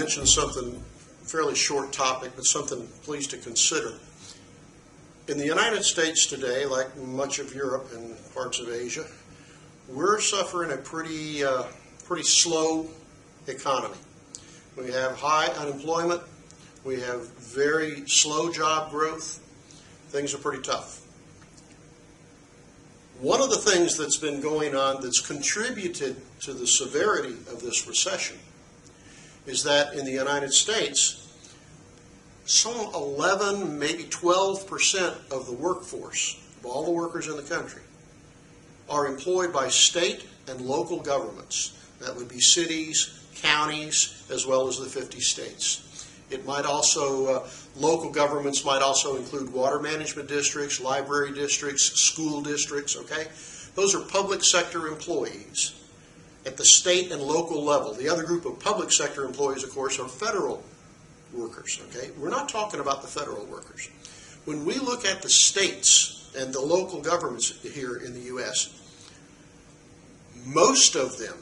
mention something, fairly short topic, but something please to consider. In the United States today, like much of Europe and parts of Asia, we're suffering a pretty slow economy. We have high unemployment. We have very slow job growth. Things are pretty tough. One of the things that's been going on that's contributed to the severity of this recession is that in the United States, some 11, maybe 12% of the workforce, of all the workers in the country, are employed by state and local governments. That would be cities, counties, as well as the 50 states. It might also, local governments might also include water management districts, library districts, school districts, okay? Those are public sector employees at the state and local level. The other group of public sector employees, of course, are federal workers, okay? We're not talking about the federal workers. When we look at the states and the local governments here in the U.S., most of them,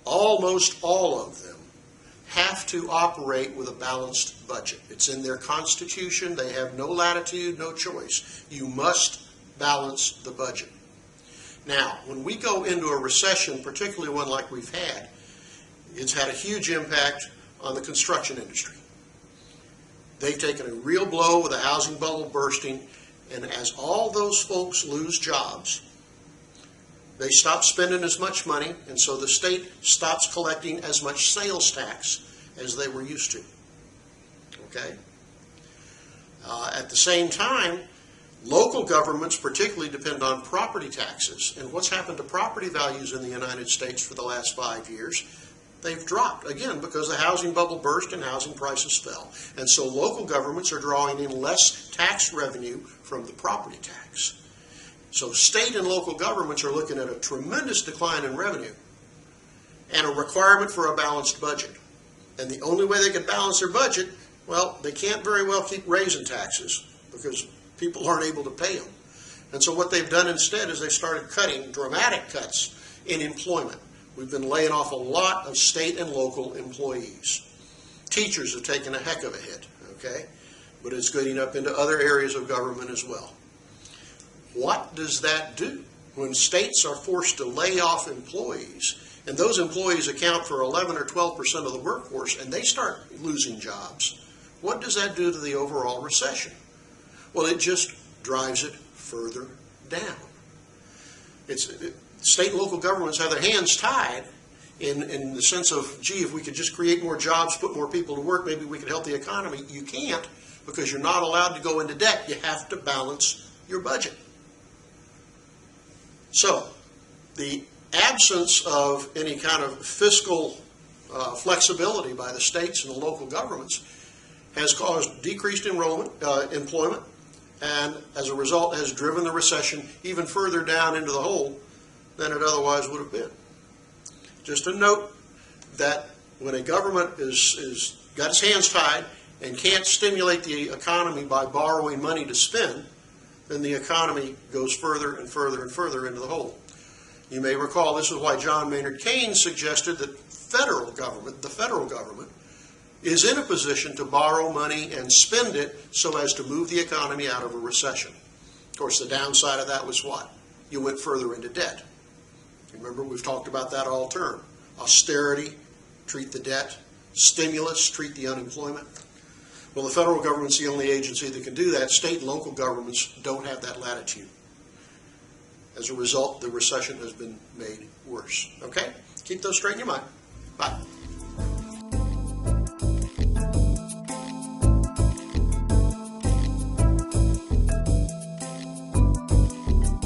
almost all of them, have to operate with a balanced budget. It's in their constitution. They have no latitude, no choice. You must balance the budget. Now, when we go into a recession, particularly one like we've had, it's had a huge impact on the construction industry. They've taken a real blow with the housing bubble bursting, and as all those folks lose jobs, they stop spending as much money, and so the state stops collecting as much sales tax as they were used to. Okay? At the same time, local governments particularly depend on property taxes. And what's happened to property values in the United States for the last 5 years? They've dropped, again, because the housing bubble burst and housing prices fell. And so local governments are drawing in less tax revenue from the property tax. So state and local governments are looking at a tremendous decline in revenue and a requirement for a balanced budget. And the only way they can balance their budget, well, they can't very well keep raising taxes because people aren't able to pay them. And so what they've done instead is they started cutting, dramatic cuts in employment. We've been laying off a lot of state and local employees. Teachers have taken a heck of a hit, okay? But it's getting up into other areas of government as well. What does that do when states are forced to lay off employees, and those employees account for 11 or 12% of the workforce, and they start losing jobs? What does that do to the overall recession? Well, it just drives it further down. State and local governments have their hands tied in the sense of, gee, if we could just create more jobs, put more people to work, maybe we could help the economy. You can't, because you're not allowed to go into debt. You have to balance your budget. So, the absence of any kind of fiscal flexibility by the states and the local governments has caused decreased employment, and as a result has driven the recession even further down into the hole than it otherwise would have been. Just a note that when a government is got its hands tied and can't stimulate the economy by borrowing money to spend, then the economy goes further and further and further into the hole. You may recall this is why John Maynard Keynes suggested that the federal government, is in a position to borrow money and spend it so as to move the economy out of a recession. Of course, the downside of that was what? You went further into debt. Remember, we've talked about that all term. Austerity, treat the debt. Stimulus, treat the unemployment. Well, the federal government's the only agency that can do that. State and local governments don't have that latitude. As a result, the recession has been made worse. Okay? Keep those straight in your mind. Bye.